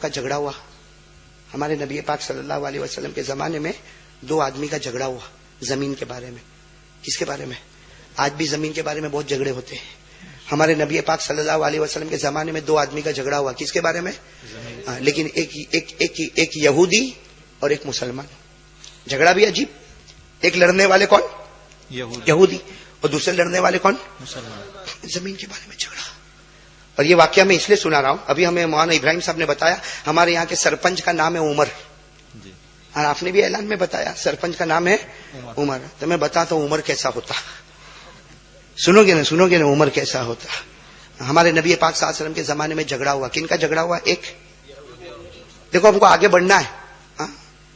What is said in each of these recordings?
کا جھگڑا ہوا. ہمارے نبی پاک صلی اللہ علیہ وسلم کے زمانے میں 2 آدمی کا جھگڑا ہوا زمین کے بارے میں. کس کے بارے میں؟ آج بھی زمین کے بارے میں بہت جھگڑے ہوتے ہیں. ہمارے نبی پاک صلی اللہ علیہ وسلم کے زمانے میں 2 آدمی کا جھگڑا ہوا. کس کے بارے میں؟ لیکن ایک یہودی اور ایک مسلمان. جھگڑا بھی عجیب. ایک لڑنے والے کون؟ یہودی. اور دوسرے لڑنے والے کون؟ مسلمان. زمین کے بارے میں جھگڑا. اور یہ واقعہ میں اس لیے سنا رہا ہوں, ابھی ہمیں مولانا ابراہیم صاحب نے بتایا ہمارے یہاں کے سرپنچ کا نام ہے عمر. اور آپ نے بھی اعلان میں بتایا سرپنچ کا نام ہے عمر. تو میں بتاتا ہوں عمر کیسا ہوتا. سنو گے نا عمر کیسا ہوتا. ہمارے نبی پاک صلی اللہ علیہ وسلم کے زمانے میں جھگڑا ہوا. کن کا جھگڑا ہوا؟ ایک دیکھو ہم کو آگے بڑھنا ہے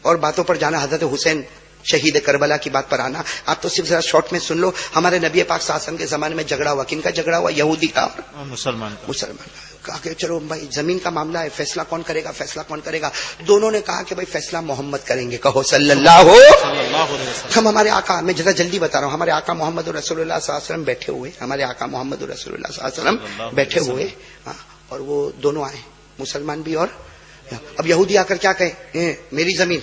اور باتوں پر جانا, حضرت حسین شہید کربلا کی بات پر آنا. آپ تو صرف ذرا شارٹ میں سن لو. ہمارے نبی پاک صلی اللہ علیہ وسلم کے زمانے میں جھگڑا ہوا. کن کا جھگڑا ہوا؟ یہودی کا اور مسلمان کا. کہا کہ چلو بھائی زمین کا معاملہ ہے, فیصلہ کون کرے گا؟ دونوں نے کہا کہ بھائی فیصلہ محمد کریں گے. کہو صلی اللہ ہو. ہم ہمارے آقا, میں ذرا جلدی بتا رہا ہوں, ہمارے آقا محمد رسول اللہ صلی اللہ علیہ وسلم بیٹھے ہوئے. ہمارے آقا محمد رسول اللہ صلی اللہ علیہ وسلم بیٹھے ہوئے اور وہ دونوں آئے, مسلمان بھی. اور اب یہودی آ کر کیا کہے؟ میری زمین.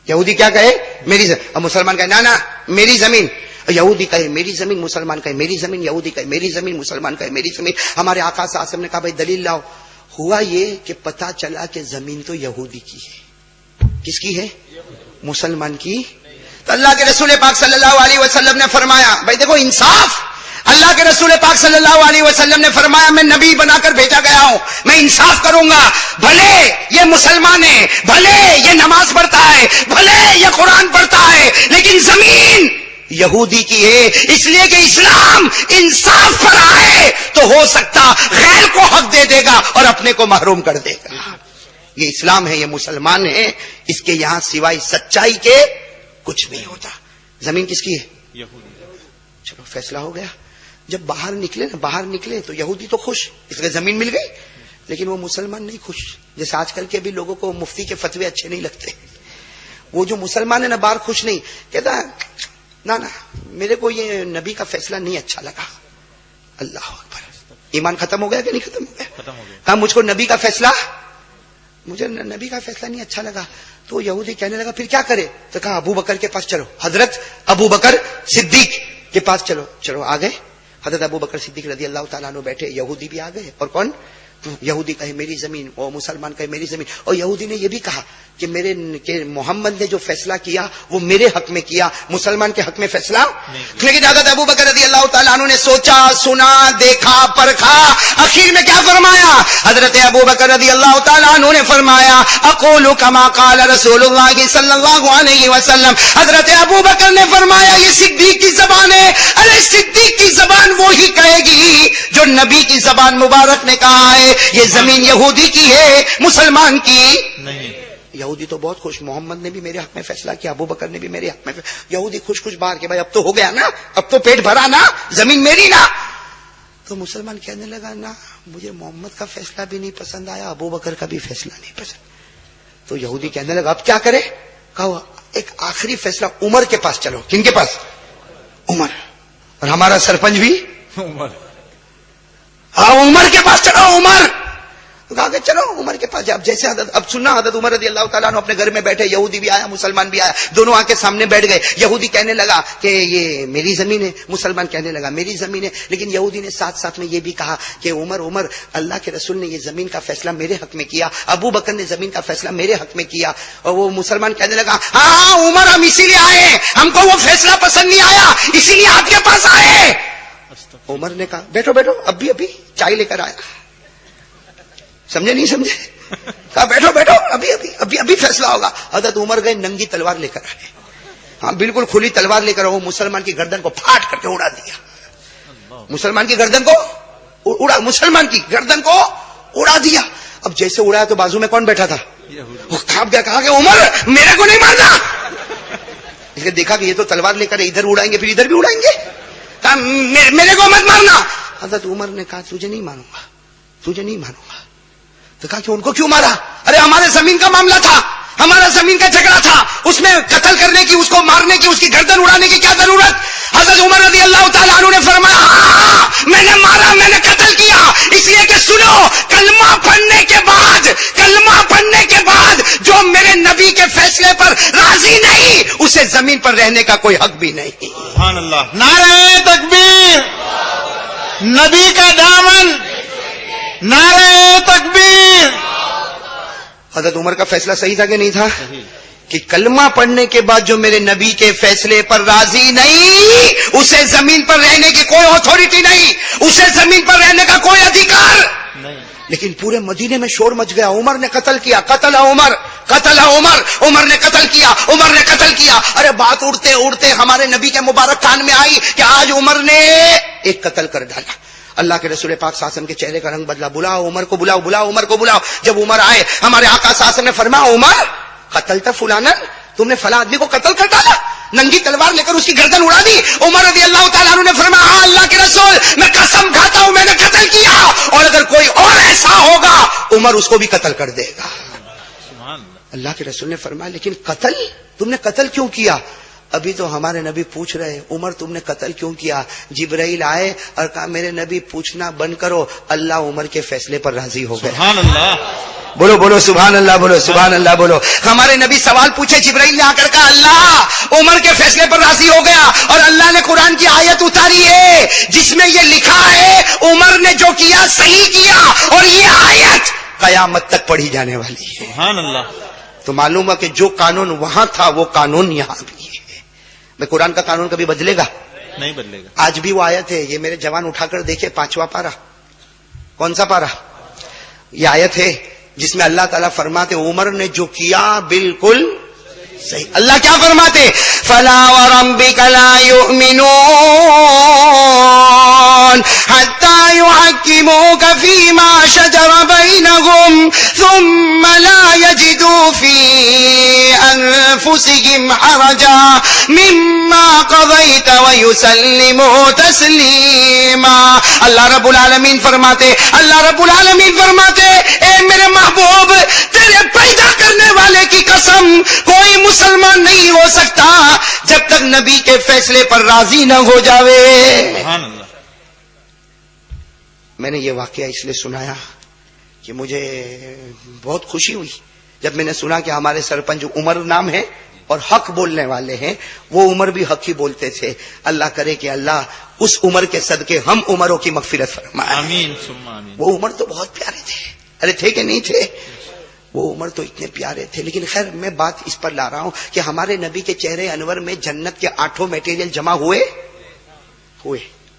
یہودی کیا کہے؟ میری زمین. اور مسلمان کہے نا میری زمین. یہودی کہے میری زمین, مسلمان کہے میری زمین. یہودی کہے میری زمین, مسلمان کہے میری زمین. ہمارے آقا صلی اللہ علیہ وسلم نے کہا بھائی دلیل لاؤ. ہوا یہ کہ پتا چلا کہ زمین تو یہودی کی ہے. کس کی ہے؟ مسلمان کی. تو اللہ کے رسول پاک صلی اللہ علیہ وسلم نے فرمایا بھائی دیکھو انصاف. اللہ کے رسول پاک صلی اللہ علیہ وسلم نے فرمایا میں نبی بنا کر بھیجا گیا ہوں, میں انصاف کروں گا. بھلے یہ مسلمان ہے, بھلے یہ نماز پڑھتا ہے, بھلے یہ قرآن پڑھتا ہے, لیکن زمین یہودی کی ہے. اس لیے کہ اسلام انصاف پر آئے تو ہو سکتا غیر کو حق دے دے گا اور اپنے کو محروم کر دے گا. یہ اسلام ہے, یہ مسلمان ہے. اس کے یہاں سوائے سچائی کے کچھ نہیں ہوتا. زمین کس کی ہے؟ یہودی. چلو فیصلہ ہو گیا. جب باہر نکلے تو یہودی تو خوش, اس لیے زمین مل گئی. لیکن وہ مسلمان نہیں خوش. جیسے آج کل کے بھی لوگوں کو مفتی کے فتوے اچھے نہیں لگتے. وہ جو مسلمان ہے نا باہر خوش نہیں, کہتا نا میرے کو یہ نبی کا فیصلہ نہیں اچھا لگا. اللہ اکبر. ایمان ختم ہو گیا کہ نہیں ختم ہو گیا؟ کہا مجھ کو نبی کا فیصلہ نہیں اچھا لگا. تو یہودی کہنے لگا پھر کیا کرے؟ تو کہا ابو بکر کے پاس چلو, حضرت ابو بکر صدیق کے پاس چلو. آ گئے. حضرت ابو بکر صدیق رضی اللہ تعالیٰ عنہ بیٹھے. یہودی بھی آ گئے. اور کون؟ یہودی کہے میری زمین, اور مسلمان کہے میری زمین. اور یہودی نے یہ بھی کہا کہ محمد نے جو فیصلہ کیا وہ میرے حق میں کیا, مسلمان کے حق میں فیصلہ. لیکن حضرت ابو بکر رضی اللہ تعالیٰ عنہ نے سوچا, سنا, دیکھا, پرکھا, آخر میں کیا فرمایا؟ حضرت ابو بکر رضی اللہ تعالیٰ عنہ نے فرمایا اقول کما قال رسول اللہ صلی اللہ علیہ وسلم. حضرت ابو بکر نے فرمایا یہ صدیق کی زبان ہے. ارے صدیق کی زبان وہی کہے گی جو نبی کی زبان مبارک نے کہا ہے. یہ زمین یہودی کی ہے, مسلمان کی نہیں. یہودی تو بہت خوش, محمد نے بھی میرے حق میں فیصلہ کیا, ابو بکر نے بھی میرے حق میں. یہودی خوش باہر کے بھائی اب تو ہو گیا نا, اب تو پیٹ بھرا نا, زمین میری نا. تو مسلمان کہنے لگا نا مجھے محمد کا فیصلہ بھی نہیں پسند آیا, ابو بکر کا بھی فیصلہ نہیں پسند. تو یہودی کہنے لگا اب کیا کرے؟ کہا ایک آخری فیصلہ, عمر کے پاس چلو. کن کے پاس؟ عمر. اور ہمارا سرپنچ بھی عمر. عمر کے پاس چلو. عمر کہا کہ چلو عمر کے پاس. اب جیسے اب سننا, حضرت عمر رضی اللہ تعالیٰ عنہ اپنے گھر میں بیٹھے, یہودی بھی آیا, مسلمان بھی آیا, دونوں آ کے سامنے بیٹھ گئے. یہودی کہنے لگا کہ یہ میری زمین ہے, مسلمان کہنے لگا میری زمین ہے. لیکن یہودی نے ساتھ میں یہ بھی کہا کہ عمر اللہ کے رسول نے یہ زمین کا فیصلہ میرے حق میں کیا, ابو بکر نے زمین کا فیصلہ میرے حق میں کیا. اور وہ مسلمان کہنے لگا ہاں عمر ہم اسی لیے آئے ہیں, ہم کو وہ فیصلہ پسند نہیں آیا اسی لیے آپ کے پاس آئے. عمر نے کہا بیٹھو ابھی چائے لے کر آیا. سمجھے نہیں سمجھے؟ کہا بیٹھو ابھی فیصلہ ہوگا. حضرت عمر گئے, ننگی تلوار لے کر آئے. ہاں بالکل کھلی تلوار لے کر وہ مسلمان کی گردن کو پھاٹ کر کے اڑا دیا. مسلمان کی گردن کو اڑا دیا. اب جیسے اڑایا تو بازو میں کون بیٹھا تھا؟ وہ کھانپ گیا, کہا کہ عمر میرے کو نہیں مارنا. اس نے دیکھا کہ یہ تو تلوار لے کر ادھر اڑائیں گے پھر ادھر بھی اڑائیں گے, کہا میرے کو مت مارنا. حضرت عمر نے کہا تجھے نہیں مانوں گا. تو کہا کہ ان کو کیوں مارا؟ ارے ہمارے زمین کا معاملہ تھا, ہمارا زمین کا جھگڑا تھا, اس میں قتل کرنے کی, اس کو مارنے کی, اس کی گردن اڑانے کی کیا ضرورت؟ حضرت عمر رضی اللہ تعالیٰ عنہ نے فرمایا ہاں میں نے مارا, میں نے قتل کیا, اس لیے کہ سنو کلمہ پڑھنے فیصلے پر راضی نہیں اسے زمین پر رہنے کا کوئی حق بھی نہیں. سبحان اللہ. نعرہ تکبیر. نبی کا دامن. نعرہ تکبیر. حضرت عمر کا فیصلہ صحیح تھا کہ نہیں تھا کہ کلمہ پڑھنے کے بعد جو میرے نبی کے فیصلے پر راضی نہیں اسے زمین پر رہنے کی کوئی اتھارٹی نہیں, اسے زمین پر رہنے کا کوئی ادھیکار نہیں. لیکن پورے مدینے میں شور مچ گیا, عمر نے قتل کیا, قتل عمر, قتل عمر, عمر نے قتل کیا, عمر نے قتل کیا. ارے بات اڑتے اڑتے ہمارے نبی کے مبارک کان میں آئی کہ آج عمر نے ایک قتل کر ڈالا. اللہ کے رسول پاک صلی اللہ علیہ وسلم کے چہرے کا رنگ بدلا. بلاؤ عمر کو, بلاؤ بلاؤ عمر کو بلاؤ. جب عمر آئے ہمارے آقا صلی اللہ علیہ وسلم نے فرمایا عمر قتل تھا فلانا, تم نے فلاں آدمی کو قتل کر ڈالا, ننگی تلوار لے کر اس کی گردن اڑا دی. عمر رضی اللہ تعالیٰ عنہ نے فرمایا ہاں اللہ کے رسول میں قسم کھاتا ہوں میں نے قتل کیا, اور اگر کوئی اور ایسا ہوگا عمر اس کو بھی قتل کر دے گا. اللہ کے رسول نے فرمایا لیکن قتل, تم نے قتل کیوں کیا؟ ابھی تو ہمارے نبی پوچھ رہے عمر تم نے قتل کیوں کیا؟ جبرائیل آئے اور کہا میرے نبی پوچھنا بند کرو, اللہ عمر کے فیصلے پر راضی ہو گئے. سبحان اللہ. بولو بولو سبحان اللہ, بولو سبحان اللہ بولو. ہمارے نبی سوال پوچھے, جبرائیل نے آ کر کہا اللہ عمر کے فیصلے پر راضی ہو گیا, اور اللہ نے قرآن کی آیت اتاری ہے جس میں یہ لکھا ہے عمر نے جو کیا صحیح کیا, اور یہ آیت قیامت تک پڑھی جانے والی ہے. سبحان اللہ. تو معلوم ہے کہ جو قانون وہاں تھا وہ قانون یہاں بھی ہے. میں قرآن کا قانون کبھی بدلے گا نہیں بدلے گا. آج بھی وہ آیت ہے, یہ میرے جوان اٹھا کر دیکھے 5واں پارہ. کون سا پارہ؟ یہ آیت ہے جس میں اللہ تعالیٰ فرماتے عمر نے جو کیا بالکل صحیح. اللہ کیا فرماتے فلا وربک لا یؤمنون حتی یحکموک فیما شجر بینہم ثم لا یجدوا فی انفسهم حرجا مما قضیت ویسلموا تسلیما. اللہ رب العالمین فرماتے, اللہ رب العالمین فرماتے اے میرے محبوب تیرے پیدا کرنے والے کی قسم کوئی مسلمان نہیں ہو سکتا جب تک نبی کے فیصلے پر راضی نہ ہو جاوے. سبحان اللہ. میں نے یہ واقعہ اس لیے سنایا کہ مجھے بہت خوشی ہوئی جب میں نے سنا کہ ہمارے سرپنچ عمر نام ہے اور حق بولنے والے ہیں, وہ عمر بھی حق ہی بولتے تھے. اللہ کرے کہ اللہ اس عمر کے صدقے ہم عمروں کی مغفرت فرمائے. آمین ثم آمین. وہ عمر تو بہت پیارے تھے, ارے تھے کہ نہیں تھے؟ وہ عمر تو اتنے پیارے تھے. لیکن خیر میں بات اس پر لا رہا ہوں کہ ہمارے نبی کے چہرے انور میں جنت کے 8 میٹیریل جمع ہوئے.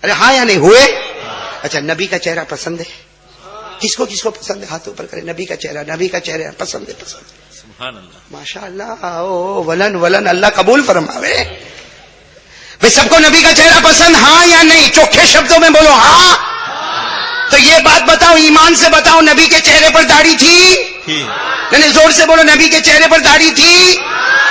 ارے ہاں یا نہیں ہوئے؟ اچھا نبی کا چہرہ پسند ہے؟ کس کو پسند ہے؟ ہاتھ اوپر کرے. نبی کا چہرہ, نبی کا چہرہ پسند ہے, پسند ہے. سبحان اللہ. ماشاء اللہ. ولن ولن اللہ قبول فرماوے. بھئی سب کو نبی کا چہرہ پسند ہاں یا نہیں؟ چوکھے شبدوں میں بولو ہاں. تو یہ بات بتاؤ, ایمان سے بتاؤ, نبی کے چہرے پر داڑھی تھی؟ نہیں, زور سے بولو نبی کے چہرے پر داڑھی تھی,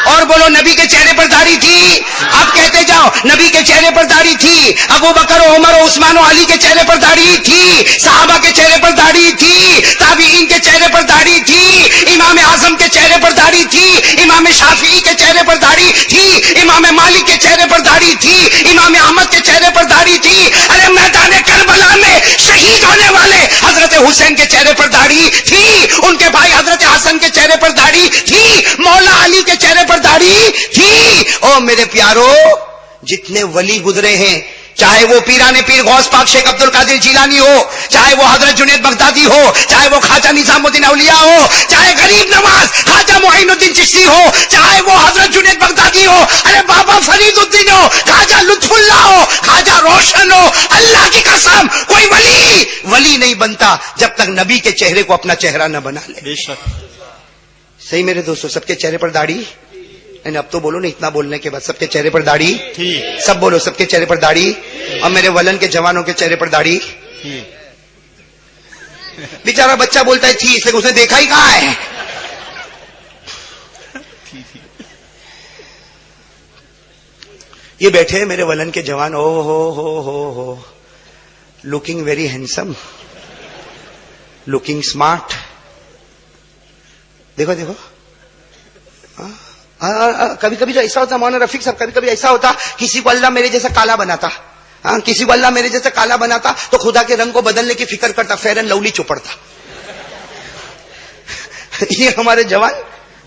اور بولو نبی کے چہرے پر داڑھی تھی. آپ کہتے جاؤ نبی کے چہرے پر داڑھی تھی, ابو بکر و عمر و عثمان و علی کے چہرے پر داڑھی تھی, صحابہ کے چہرے پر داڑھی تھی, تابعین کے چہرے پر داڑھی تھی, امام اعظم کے چہرے پر داڑھی تھی, امام شافعی کے چہرے پر داڑھی تھی, امام مالک کے چہرے پر داڑھی تھی, امام احمد کے چہرے پر داڑھی تھی. ارے میدان کربلا میں شہید ہونے والے حضرت حسین کے چہرے پر داڑھی تھی, ان کے بھائی حضرت حسن کے چہرے پر داڑھی تھی, مولا علی کے چہرے پر داڑھی تھی. او میرے پیارو, جتنے ولی گزرے ہیں, چاہے وہ پیران پیر غوث پاک شیخ عبد القادر جیلانی ہو, چاہے وہ حضرت جنید بغدادی ہو, چاہے وہ خواجہ نظام الدین اولیاء ہو, چاہے غریب نواز خواجہ معین الدین چشتی ہو, چاہے وہ حضرت جنید بغدادی ہو, ارے بابا فرید الدین ہو, خواجہ لطف اللہ ہو, خواجہ روشن ہو, اللہ کی قسم کوئی ولی نہیں بنتا جب تک نبی کے چہرے کو اپنا چہرہ نہ بنا لے. بے شک. صحیح میرے دوستو, سب کے چہرے پر داڑھی نہیں, اب تو بولو نا, اتنا بولنے کے بعد سب کے چہرے پر داڑھی, سب بولو سب کے چہرے پر داڑھی, اور میرے ولن کے جوانوں کے چہرے پر داڑھی. بیچارہ بچہ بولتا ہے تھی, اس لیے اس نے دیکھا ہی کہاں ہے. یہ بیٹھے ہیں میرے ولن کے جوان, او ہو looking very handsome, looking smart. دیکھو دیکھو, کبھی کبھی تو ایسا ہوتا مولانا رفیق صاحب, کبھی کبھی ایسا ہوتا کسی کو اللہ میرے جیسا کالا بناتا, ہاں کسی کو اللہ میرے جیسا کالا بناتا تو خدا کے رنگ کو بدلنے کی فکر کرتا, فیرن لولی چوپڑتا. یہ ہمارے جوان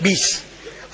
20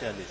40।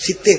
70।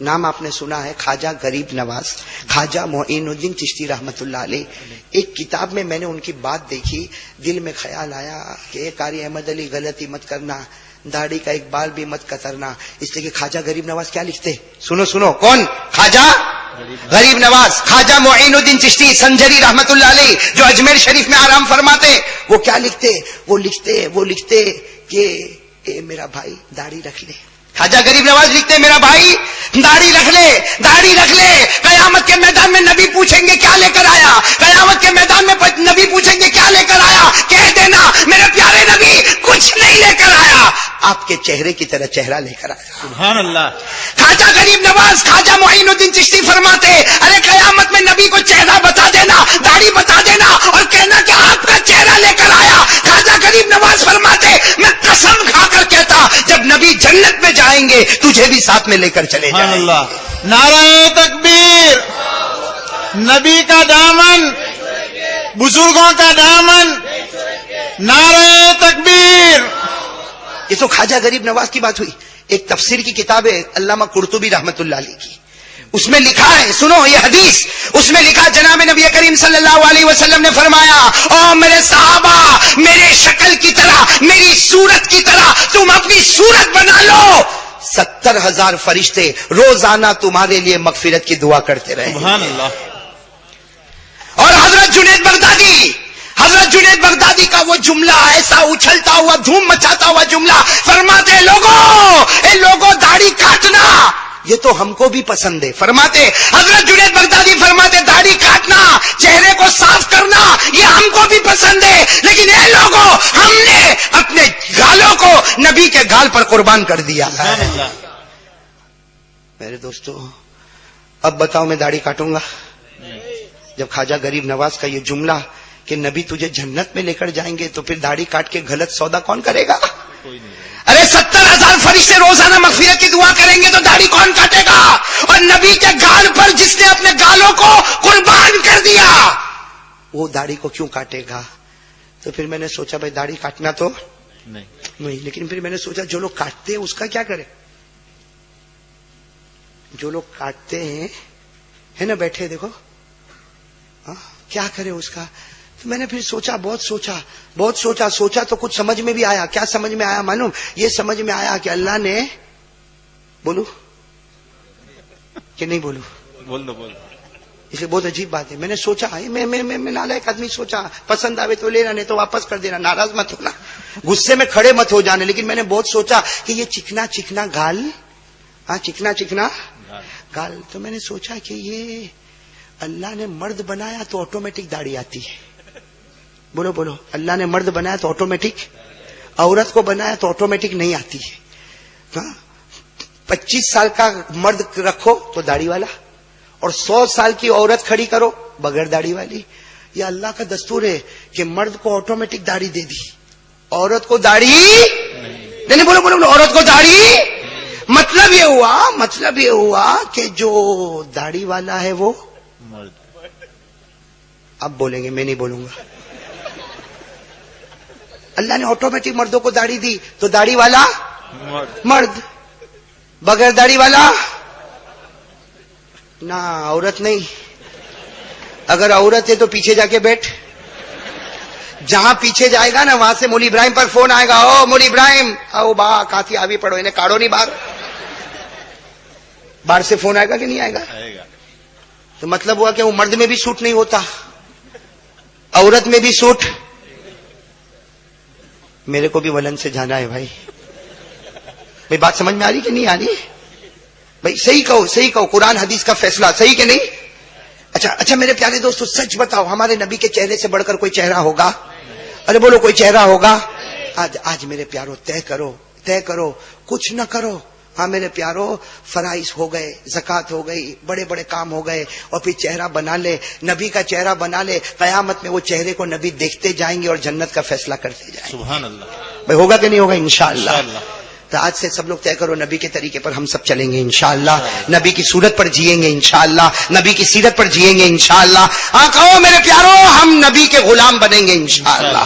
نام آپ نے سنا ہے خواجہ غریب نواز، خواجہ معین الدین چشتی رحمت اللہ علیہ. ایک کتاب میں میں نے ان کی بات دیکھی، دل میں خیال آیا کہ اے قاری احمد علی غلطی مت کرنا، داڑھی کا ایک بال بھی مت کترنا. اس لیے کہ خواجہ غریب نواز کیا لکھتے، سنو کون؟ خواجہ غریب نواز، خواجہ معین الدین چشتی سنجری رحمت اللہ علیہ جو اجمیر شریف میں آرام فرماتے، وہ کیا لکھتے؟ وہ لکھتے کہ اے میرا بھائی داڑھی رکھ لے. خواجہ غریب نواز لکھتے میرا بھائی داڑھی رکھ لے. قیامت کے میدان میں نبی پوچھیں گے کیا لے کر آیا، قیامت کے میدان میں نبی پوچھیں گے کیا لے کر آیا، کہہ دینا میرے پیارے نبی کچھ نہیں لے کر آیا، آپ کے چہرے کی طرح چہرہ لے کر آیا. سبحان اللہ. خواجہ غریب نواز خواجہ معین الدین چشتی فرماتے ارے قیامت میں نبی کو چہرہ بتا دینا، داڑھی بتا دینا اور کہنا کہ آپ کا چہرہ لے کر آیا. خواجہ غریب نواز فرماتے میں قسم کھا کر کہتا جب نبی جنت میں جائیں گے تجھے بھی ساتھ میں لے کر چلے سبحان جائیں. اللہ. نعرہ تکبیر. نبی کا دامن، بزرگوں کا دامن. نعرہ تکبیر. یہ تو خواجہ غریب نواز کی بات ہوئی. ایک تفسیر کی کتاب ہے علامہ قرطبی رحمت اللہ علیہ کی، اس میں لکھا ہے، سنو یہ حدیث، اس میں لکھا جناب نبی کریم صلی اللہ علیہ وسلم نے فرمایا او میرے صحابہ، میرے شکل کی طرح، میری صورت کی طرح تم اپنی صورت بنا لو، 70,000 فرشتے روزانہ تمہارے لیے مغفرت کی دعا کرتے رہے. سبحان اللہ. اور حضرت جنید بغدادی کا وہ جملہ ایسا اچھلتا ہوا دھوم مچاتا ہوا جملہ، فرماتے لوگوں داڑھی کاٹنا یہ تو ہم کو بھی پسند ہے. فرماتے حضرت جنید بغدادی فرماتے داڑھی کاٹنا، چہرے کو صاف کرنا یہ ہم کو بھی پسند ہے، لیکن اے لوگوں ہم نے اپنے گالوں کو نبی کے گال پر قربان کر دیا. سبحان اللہ. میرے دوستو اب بتاؤ میں داڑھی کاٹوں گا؟ جب خواجہ غریب نواز کا یہ جملہ کہ نبی تجھے جنت میں لے کر جائیں گے تو پھر داڑھی کاٹ کے غلط سودا کون کرے گا؟ کوئی نہیں. ارے 70,000 فرشتے روزانہ مغفرت کی دعا کریں گے تو داڑھی کون کاٹے گا؟ اور نبی کے گال پر جس نے اپنے گالوں کو قربان کر دیا وہ داڑھی کو کیوں کاٹے گا؟ تو پھر میں نے سوچا بھائی داڑھی کاٹنا تو نہیں، لیکن پھر میں نے سوچا جو لوگ کاٹتے ہیں اس کا کیا کرے؟ جو لوگ کاٹتے ہیں ہے نا بیٹھے دیکھو کیا کرے اس کا؟ تو میں نے پھر سوچا، بہت سوچا تو کچھ سمجھ میں بھی آیا. کیا سمجھ میں آیا معلوم؟ یہ سمجھ میں آیا کہ اللہ نے بولو کہ نہیں بولو، بول دو. اسے بہت عجیب بات ہے. میں نے سوچا میں نالائق آدمی سوچا، پسند آوے تو لینا نہیں تو واپس کر دینا، ناراض مت ہونا، غصے میں کھڑے مت ہو جانے. لیکن میں نے بہت سوچا کہ یہ چکنا گال، چکنا گال، تو میں نے سوچا کہ یہ اللہ نے مرد بنایا تو آٹومیٹک داڑھی آتی ہے. بولو اللہ نے مرد بنایا تو آٹومیٹک، عورت کو بنایا تو آٹومیٹک نہیں آتی ہے. 25 سال کا مرد رکھو تو داڑھی والا، اور 100 سال کی عورت کھڑی کرو بغیر داڑھی والی. یہ اللہ کا دستور ہے کہ مرد کو آٹومیٹک داڑھی دے دی، عورت کو داڑھی نہیں. بولو عورت کو داڑھی. مطلب یہ ہوا کہ جو داڑھی والا ہے وہ مرد. اب بولیں گے، میں نہیں بولوں گا. اللہ نے آٹومیٹک مردوں کو داڑھی دی تو داڑھی والا مرد، بغیر داڑھی والا نہ عورت نہیں. اگر عورت ہے تو پیچھے جا کے بیٹھ، جہاں پیچھے جائے گا نا وہاں سے مولی ابراہیم پر فون آئے گا، او مولی ابراہیم او با کاتھی آوی پڑھو، انہیں کاڑو نہیں باہر سے فون آئے گا کہ نہیں آئے گا؟ تو مطلب ہوا کہ وہ مرد میں بھی سوٹ نہیں ہوتا، عورت میں بھی سوٹ. میرے کو بھی ولن سے جانا ہے بھائی بات سمجھ میں آ رہی کہ نہیں آ رہی؟ بھائی صحیح کہو، قرآن حدیث کا فیصلہ صحیح کہ نہیں؟ اچھا میرے پیارے دوستو سچ بتاؤ، ہمارے نبی کے چہرے سے بڑھ کر کوئی چہرہ ہوگا؟ ارے بولو کوئی چہرہ ہوگا؟ آج میرے پیارو طے کرو، کچھ نہ کرو. ہاں میرے پیارو، فرائض ہو گئے، زکات ہو گئی، بڑے بڑے کام ہو گئے، اور پھر چہرہ بنا لے، نبی کا چہرہ بنا لے. قیامت میں وہ چہرے کو نبی دیکھتے جائیں گے اور جنت کا فیصلہ کرتے جائیں گے. سبحان اللہ. بھائی ہوگا کہ نہیں ہوگا؟ انشاءاللہ. انشاءاللہ. تو آج سے سب لوگ طے کرو، نبی کے طریقے پر ہم سب چلیں گے انشاءاللہ، نبی کی صورت پر جئیں گے انشاءاللہ، نبی کی سیرت پر جئیں گے انشاءاللہ. ہاں کہو میرے پیارو، ہم نبی کے غلام بنیں گے انشاءاللہ.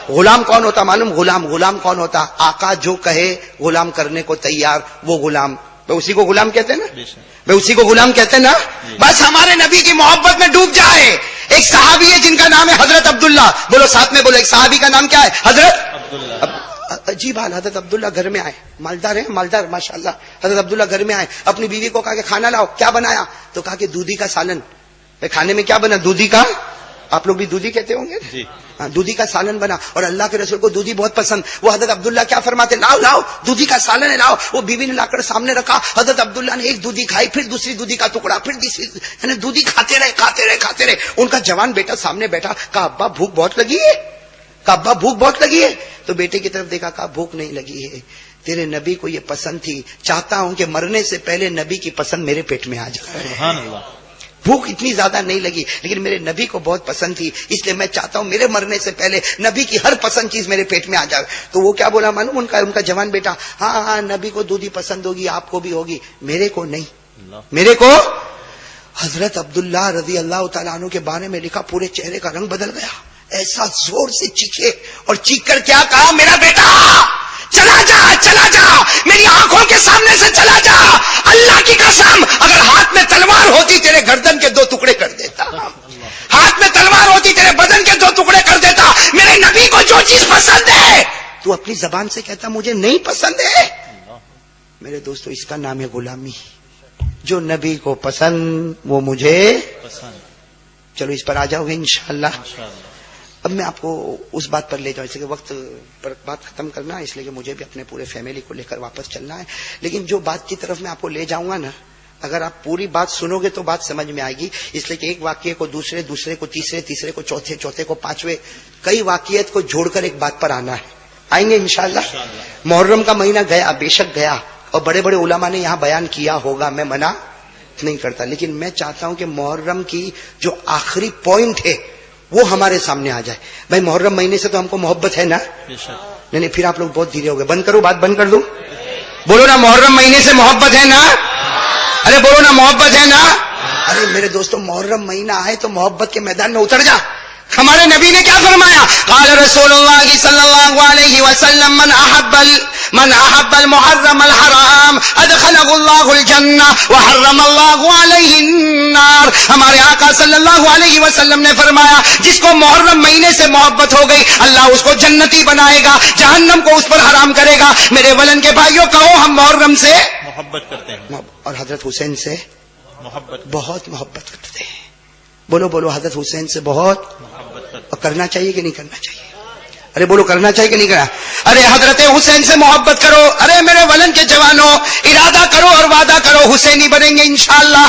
غلام کون ہوتا معلوم؟ غلام کون ہوتا؟ آقا جو کہے غلام کرنے کو تیار، وہ غلام. بھائی اسی کو غلام کہتے ہیں نا, بے شک. بھائی اسی کو غلام کہتے ہیں نا. بس ہمارے نبی کی محبت میں ڈوب جائے. ایک صحابی ہے جن کا نام ہے حضرت عبداللہ, بولو ساتھ میں بولو, ایک صحابی کا نام کیا ہے؟ حضرت عبداللہ. عجیب حال, حضرت عبداللہ گھر میں آئے, مالدار ہیں مالدار ماشاءاللہ. حضرت عبداللہ گھر میں آئے, اپنی بیوی کو کہا کہ کھانا لاؤ, کیا بنایا؟ تو کہا کہ دودھی کا سالن. بھائی کھانے میں کیا بنا؟ دودھی کا, آپ لوگ بھی دودھی کہتے ہوں گے جی. ہاں, دودھی کا سالن بنا, اور اللہ کے رسول کو دودھی بہت پسند. وہ حضرت عبداللہ کیا فرماتے؟ لاؤ لاؤ دودھی کا سالن ہے, لاؤ. وہ بیوی نے لا کر سامنے رکھا, حضرت عبداللہ نے ایک دودھی کھائی, پھر دوسری دودھی کا ٹکڑا, پھر تیسری, یعنی دودھی کھاتے رہے کھاتے رہے کھاتے رہے. ان کا جوان بیٹا سامنے بیٹھا, کہا ابا بھوک بہت لگی ہے, کہا ابا بھوک بہت لگی ہے. تو بیٹے کی طرف دیکھا, کہا بھوک نہیں لگی ہے, تیرے نبی کو یہ پسند تھی, چاہتا ہوں کہ مرنے سے پہلے نبی کی پسند میرے پیٹ میں آ جائے. سبحان اللہ. بھوک اتنی زیادہ نہیں لگی, لیکن میرے نبی کو بہت پسند تھی, اس لیے میں چاہتا ہوں میرے مرنے سے پہلے نبی کی ہر پسند چیز میرے پیٹ میں آ جائے. تو وہ کیا بولا معلوم ان کا جوان بیٹا؟ ہاں ہاں نبی کو دودھی پسند ہوگی, آپ کو بھی ہوگی, میرے کو نہیں, میرے کو. حضرت عبداللہ رضی اللہ تعالیٰ عنہ کے بارے میں لکھا, پورے چہرے کا رنگ بدل گیا, ایسا زور سے چیخے, اور چیخ کر کیا کہا؟ میرا بیٹا چلا جا, چلا جا, میری آنکھوں کے سامنے سے چلا جا, اللہ کی قسم اگر ہاتھ میں تلوار ہوتی تیرے گردن کے 2 ٹکڑے کر دیتا, ہاتھ میں تلوار ہوتی تیرے بدن کے 2 ٹکڑے کر دیتا. میرے نبی کو جو چیز پسند ہے تو اپنی زبان سے کہتا مجھے نہیں پسند ہے. میرے دوستو اس کا نام ہے غلامی. جو نبی کو پسند وہ مجھے پسند. چلو اس پر آ جاؤ گے انشاءاللہ. ماشاءاللہ. اب میں آپ کو اس بات پر لے جاؤں, اس لیے کہ وقت پر بات ختم کرنا ہے, اس لیے کہ مجھے بھی اپنے پورے فیملی کو لے کر واپس چلنا ہے. لیکن جو بات کی طرف میں آپ کو لے جاؤں گا نا, اگر آپ پوری بات سنو گے تو بات سمجھ میں آئے گی. اس لیے کہ ایک واقعے کو دوسرے, دوسرے کو تیسرے, تیسرے کو چوتھے, چوتھے کو پانچویں, کئی واقعات کو جوڑ کر ایک بات پر آنا ہے. آئیں گے انشاءاللہ. محرم کا مہینہ گیا, بے شک گیا, اور بڑے بڑے علماء نے یہاں بیان کیا ہوگا, میں منع نہیں کرتا, لیکن میں چاہتا ہوں کہ محرم کی جو آخری پوائنٹ ہے وہ ہمارے سامنے آ جائے. بھائی محرم مہینے سے تو ہم کو محبت ہے نا؟ بے شک. نہیں پھر آپ لوگ بہت دھیرے ہو گئے. بند کرو, بات بند کر دوں. بولو نا محرم مہینے سے محبت ہے نا؟ ارے بولو نا محبت ہے نا؟ ارے میرے دوستو محرم مہینہ آئے تو محبت کے میدان میں اتر جا. ہمارے نبی نے کیا فرمایا؟ قال رسول اللہ صلی اللہ علیہ وسلم من احب المحرم الحرام ادخلہ اللہ الجنہ وحرم اللہ علیہ النار. ہمارے آقا صلی اللہ علیہ وسلم نے فرمایا جس کو محرم مہینے سے محبت ہو گئی اللہ اس کو جنتی بنائے گا, جہنم کو اس پر حرام کرے گا. میرے ولن کے بھائیوں کہو ہم محرم سے محبت کرتے ہیں, اور حضرت حسین سے محبت بہت محبت کرتے ہیں. بولو بولو, حضرت حسین سے بہت محبت کرتے اور کرنا چاہیے کہ نہیں کرنا چاہیے؟ ارے بولو کرنا چاہیے کہ نہیں کرنا؟ ارے حضرت حسین سے محبت کرو. ارے میرے ولن کے جوانوں ارادہ کرو اور وعدہ کرو حسینی بنیں گے انشاءاللہ.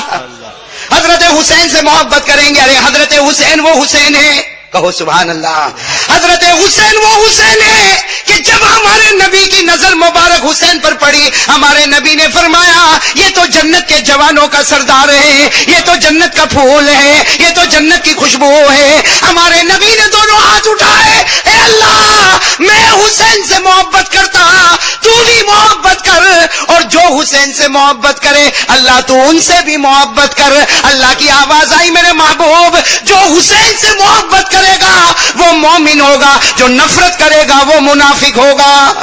حضرت حسین سے محبت کریں گے. ارے حضرت حسین وہ حسین ہے, کہو سبحان اللہ. حضرت حسین وہ حسین ہے کہ جب ہمارے نبی کی نظر مبارک حسین پر پڑی, ہمارے نبی نے فرمایا یہ تو جنت کے جوانوں کا سردار ہے, یہ تو جنت کا پھول ہے, یہ تو جنت کی خوشبو ہے. ہمارے نبی نے دونوں ہاتھ اٹھائے, اے اللہ میں حسین سے محبت کرتا, تو بھی محبت کر, اور جو حسین سے محبت کرے اللہ تو ان سے بھی محبت کر. اللہ کی آواز آئی, میرے محبوب جو حسین سے محبت کرے گا وہ مومن ہوگا, جو نفرت کرے گا وہ منافق ہوگا.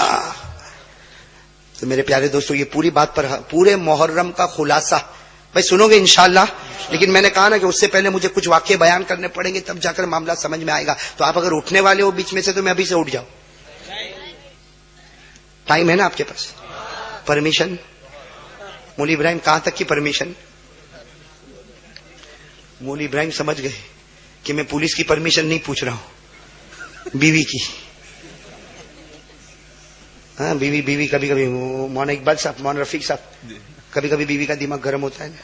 تو میرے پیارے دوستو یہ پوری بات پر پورے محرم کا خلاصہ بھائی سنو گے انشاءاللہ. لیکن میں نے کہا نا کہ اس سے پہلے مجھے کچھ واقعے بیان کرنے پڑیں گے, تب جا کر معاملہ سمجھ میں آئے گا. تو آپ اگر اٹھنے والے ہو بیچ میں سے تو میں ابھی سے اٹھ جاؤ. ٹائم ہے نا آپ کے پاس؟ پرمیشن مولوی ابراہیم, کہاں تک کی پرمیشن؟ مولوی ابراہیم سمجھ گئے کہ میں پولیس کی پرمیشن نہیں پوچھ رہا ہوں, بیوی کی. ہاں بیوی بیوی کبھی کبھی مولانا اقبال صاحب, مولانا رفیق صاحب, کبھی کبھی بیوی کا دماغ گرم ہوتا ہے نا.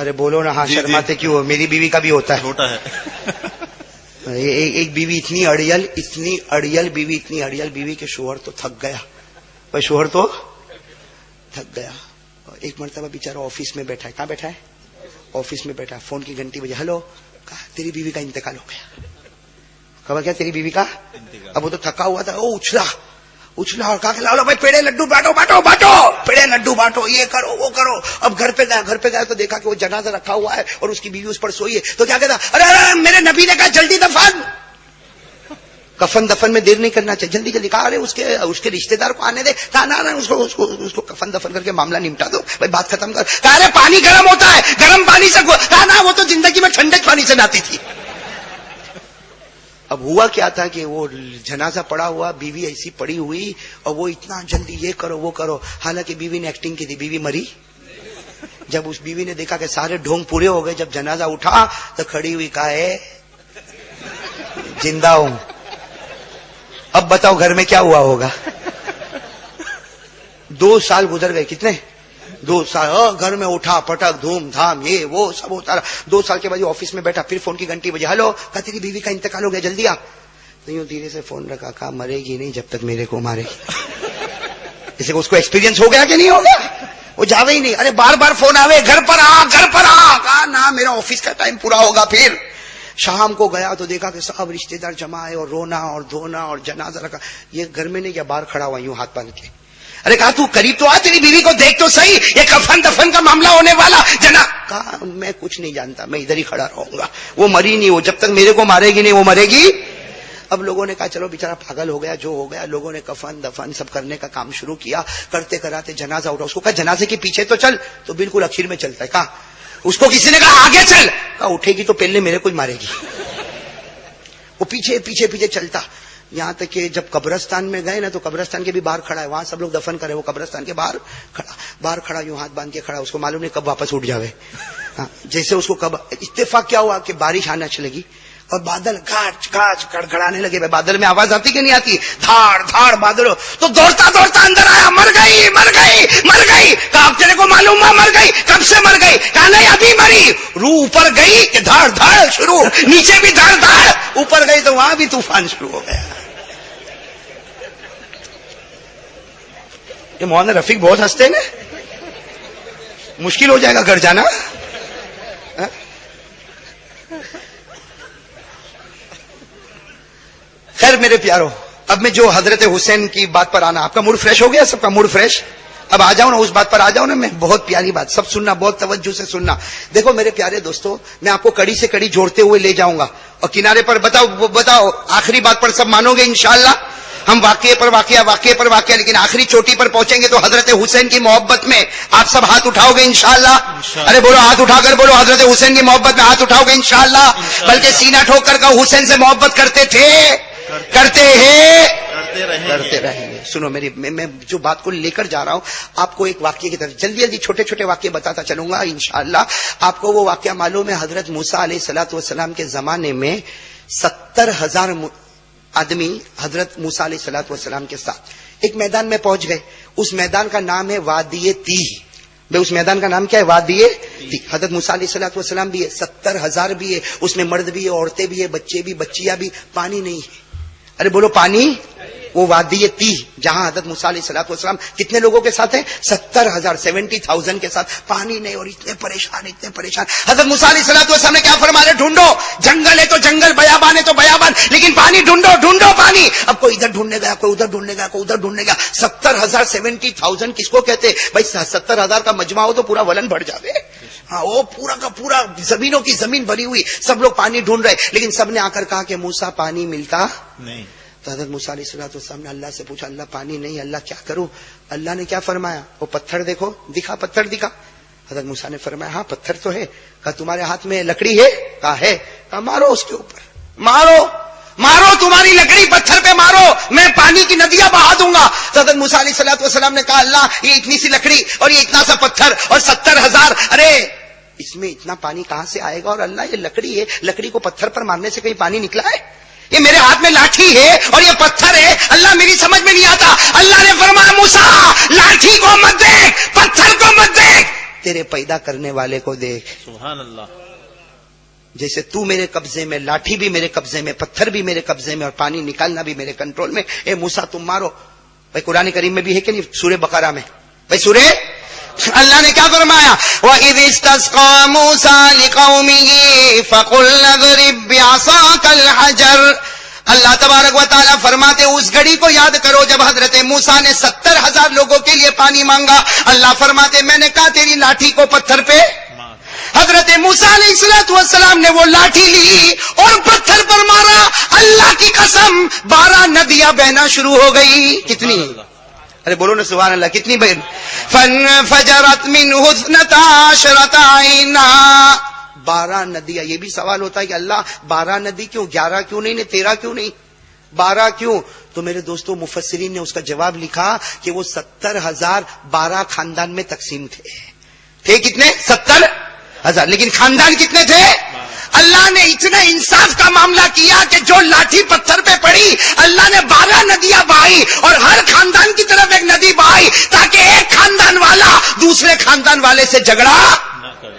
ارے بولو نا, ہاں شرماتے کیوں؟ میری بیوی کا بھی ہوتا ہے. ایک بیوی اتنی اڑیل بیوی کے شوہر تو تھک گیا. بھائی شوہر تو تھک گیا. ایک مرتبہ بیچارہ آفس میں بیٹھا ہے. کہاں بیٹھا ہے؟ آفس میں بیٹھا. فون کی گھنٹی بجے. ہلو, کہا تیری بیوی کا انتقال ہو گیا. کہا کیا تیری بیوی کا؟ اب وہ تو تھکا ہوا تھا, وہ اچھلا اور کہا کہ لاؤ بھائی پیڑے لڈو بانٹو, پیڑے لڈو بانٹو, یہ کرو وہ کرو. اب گھر پہ گیا تو دیکھا کہ وہ جنازہ رکھا ہوا ہے اور اس کی بیوی اس پر سوئی ہے. تو کیا کہتا, ارے میرے نبی نے کہا جلدی دفن. کفن دفن میں دیر نہیں کرنا چاہیے, جلدی جلدی کہا, ارے اس کے رشتے دار کو آنے دے, کہا نہ اس کو کفن دفن کر کے معاملہ نمٹا دو بھائی, بات ختم کر. کہا ارے پانی گرم ہوتا ہے, گرم پانی سے, کہا نہ وہ تو زندگی میں ٹھنڈے پانی سے نہاتی تھی. اب ہوا کیا تھا کہ وہ جنازہ پڑا ہوا, بیوی ایسی پڑی ہوئی, اور وہ اتنا جلدی یہ کرو وہ کرو, حالانکہ بیوی نے ایکٹنگ کی تھی, بیوی مری. جب اس بیوی نے دیکھا کہ سارے ڈھونگ پورے ہو گئے, جب جنازہ اٹھا تو کھڑی ہوئی کہا ہے زندہ ہوں. اب بتاؤ گھر میں کیا ہوا ہوگا. 2 سال گزر گئے, کتنے 2 سال. گھر میں اٹھا پٹک دھوم دھام یہ وہ سب ہوتا رہا. 2 سال کے بعد آفس میں بیٹھا, پھر فون کی گھنٹی بجی, ہلو, کہا تیری بیوی کا انتقال ہو گیا, جلدی آ. تو یوں دھیرے سے فون رکھا, کہا مرے گی نہیں جب تک میرے کو مارے گی. اسے اس کو ایکسپیرینس ہو گیا کہ نہیں ہو گیا, وہ جاوے ہی نہیں. ارے بار بار فون آوے, گھر پر آ گھر پر آ, کہا نہ میرا آفس کا ٹائم پورا ہوگا. پھر شام کو گیا تو دیکھا کہ سب رشتے دار جمع ہے, اور رونا اور دھونا اور جنازہ رکھا. یہ گھر میں نہیں, یا باہر کھڑا ہوا یوں ہاتھ باندھ کے. ارے کہا تو قریب تو آ, تیری بیوی کو دیکھ تو صحیح, یہ کفن دفن کا معاملہ ہونے والا جنا. کہا میں کچھ نہیں جانتا, میں ادھر ہی کھڑا رہوں گا, وہ مری نہیں, وہ جب تک میرے کو مارے گی نہیں وہ مرے گی. اب لوگوں نے کہا چلو بیچارہ پاگل ہو گیا, جو ہو گیا. لوگوں نے کفن دفن سب کرنے کا کام شروع کیا. کرتے کراتے جنازہ اٹھا. اس کو کہا جنازے کے پیچھے تو چل, تو بالکل اخیر میں چلتا ہے. کہا اس کو کسی نے کہا آگے چل, کہا اٹھے گی تو پہلے میرے کو ہی مارے گی. وہ پیچھے پیچھے پیچھے چلتا, یہاں تک کہ جب قبرستان میں گئے نا, تو قبرستان کے بھی باہر کھڑا ہے, وہاں سب لوگ دفن کرے, وہ قبرستان کے باہر کھڑا یوں ہاتھ باندھ کے کھڑا. اس کو معلوم نہیں کب واپس اٹھ جاوے. جیسے اس کو کب اتفاق کیا ہوا کہ بارش آنا لگی, اور بادل گاج گاج گڑگڑانے لگے. بادل میں آواز آتی کہ نہیں آتی, دھاڑ دھاڑ بادل. تو دوڑتا دوڑتا اندر آیا, مر گئی مر گئی مر گئی. کہا اب تیرے کو معلوم ہے مر گئی, کب سے مر گئی. کہا نہیں ابھی مری. روح اوپر گئی کہ دھاڑ دھاڑ شروع, نیچے بھی دھاڑ دھاڑ, اوپر گئی تو وہاں بھی طوفان شروع ہو گیا. یہ مولانا رفیق بہت ہنستے نا, مشکل ہو جائے گا گھر جانا. خیر میرے پیارو, اب میں جو حضرت حسین کی بات پر آنا, آپ کا موڈ فریش ہو گیا, سب کا موڈ فریش. اب آ جاؤ نا اس بات پر, آ جاؤ نا. میں بہت پیاری بات, سب سننا, بہت توجہ سے سننا. دیکھو میرے پیارے دوستو, میں آپ کو کڑی سے کڑی جوڑتے ہوئے لے جاؤں گا, اور کنارے پر بتاؤ آخری بات پر سب مانو گے انشاءاللہ. ہم واقعے پر واقعہ, لیکن آخری چوٹی پر پہنچیں گے تو حضرت حسین کی محبت میں آپ سب ہاتھ اٹھاؤ گے انشاءاللہ. ارے بولو, ہاتھ اٹھا کر بولو, حضرت حسین کی محبت میں ہاتھ اٹھاؤ گے انشاءاللہ. بلکہ سینہ ٹھوک کر کا حسین سے محبت کرتے تھے, کرتے ہیں, کرتے رہیں گے. سنو میری, میں جو بات کو لے کر جا رہا ہوں آپ کو ایک واقعے کی طرف جلدی جلدی چھوٹے چھوٹے واقعے بتاتا چلوں گا انشاءاللہ. آپ کو وہ واقعہ معلوم ہے, حضرت موسیٰ علیہ الصلوۃ والسلام کے زمانے میں 70,000 آدمی حضرت موسیٰ علیہ الصلوۃ والسلام کے ساتھ ایک میدان میں پہنچ گئے. اس میدان کا نام ہے وادی تیہ. اس میدان کا نام کیا ہے؟ وادی تیہ. حضرت موسیٰ علیہ الصلوۃ والسلام بھی ہے, 70,000 بھی ہے, اس میں مرد بھی ہے, عورتیں بھی ہے, بچے بھی, بچیاں بھی. پانی نہیں ہے. ارے بولو پانی. وہ وادی تیہ جہاں حضرت موسیٰ علیہ الصلوۃ والسلام کتنے لوگوں کے ساتھ ہیں؟ 70,000, 70,000 کے ساتھ. پانی نہیں, اور اتنے پریشان. حضرت موسیٰ علیہ الصلوۃ والسلام نے کیا فرمایا؟ ڈھونڈو, جنگل ہے تو جنگل, بیابان ہے تو بیابان, لیکن پانی ڈھونڈو پانی. اب کوئی ادھر ڈھونڈنے گیا, کوئی ادھر ڈھونڈنے گیا, کوئی ادھر ڈھونڈنے گیا. 70,000, 70,000 کس کو کہتے بھائی؟ 70,000 کا مجمع ہو تو پورا ولن بڑھ جاوے. ہاں, وہ پورا کا پورا زمینوں کی زمین بھری ہوئی, سب لوگ پانی ڈھونڈ رہے, لیکن سب نے آ کر کہا کہ موسیٰ پانی ملتا نہیں. تو حضرت موسیٰ علیہ الصلوۃ والسلام نے اللہ سے پوچھا, اللہ پانی نہیں, اللہ کیا کروں؟ اللہ نے کیا فرمایا؟ وہ پتھر دیکھو, دکھا پتھر دکھا. حضرت موسیٰ نے فرمایا ہاں پتھر تو ہے. کہا تمہارے ہاتھ میں لکڑی ہے؟ کہا ہے. کہا مارو اس کے اوپر, مارو تمہاری لکڑی پتھر پہ مارو, میں پانی کی ندیاں بہا دوں گا. تو حضرت موسیٰ علیہ الصلوۃ والسلام نے کہا اللہ, یہ اتنی سی لکڑی اور یہ اتنا سا پتھر اور 70,000, ارے اس میں اتنا پانی کہاں سے آئے گا؟ اور اللہ یہ لکڑی ہے, لکڑی کو پتھر پر مارنے سے کہیں پانی نکلا ہے؟ یہ میرے ہاتھ میں لاٹھی ہے اور یہ پتھر ہے, اللہ میری سمجھ میں نہیں آتا. اللہ نے فرمایا موسیٰ لاٹھی کو مت دیکھ, پتھر کو مت دیکھ, تیرے پیدا کرنے والے کو دیکھ. سبحان اللہ. جیسے تو میرے قبضے میں, لاٹھی بھی میرے قبضے میں, پتھر بھی میرے قبضے میں, اور پانی نکالنا بھی میرے کنٹرول میں. اے موسیٰ تم مارو. بھائی قرآن کریم میں بھی ہے کہ نہیں؟ سورہ بقرہ میں بھائی سورہ, اللہ نے کیا فرمایا؟ وَإِذِ اسْتَسْقَىٰ مُوسَىٰ لِقَوْمِهِ فَقُلْنَا اضْرِب بِّعَصَاكَ الْحَجَرَ. اللہ تبارک و تعالیٰ فرماتے اس گھڑی کو یاد کرو جب حضرت موسیٰ نے 70,000 لوگوں کے لیے پانی مانگا. اللہ فرماتے میں نے کہا تیری لاٹھی کو پتھر پہ, حضرت موسیٰ علیہ السلام نے وہ لاٹھی لی اور پتھر پر مارا، اللہ کی قسم 12 ندیاں بہنا شروع ہو گئی. کتنی؟ ارے بولو نا سبحان اللہ. کتنی بہن؟ فَانْفَجَرَتْ مِنْهُ 12 عَيْنًا. 12 ندیاں. یہ بھی سوال ہوتا ہے کہ اللہ 12 ندی کیوں، 11 کیوں نہیں، 13 کیوں نہیں، 12 کیوں؟ تو میرے دوستوں مفسرین نے اس کا جواب لکھا کہ وہ 70,000 12 خاندان میں تقسیم تھے کتنے؟ 70,000. لیکن خاندان کتنے تھے؟ اللہ نے اتنا انصاف کا معاملہ کیا کہ جو لاٹھی پتھر پہ پڑی اللہ نے 12 ندیاں بہائی اور ہر خاندان کی طرف ایک ندی بہائی تاکہ ایک خاندان والا دوسرے خاندان والے سے جھگڑا نہ کرے.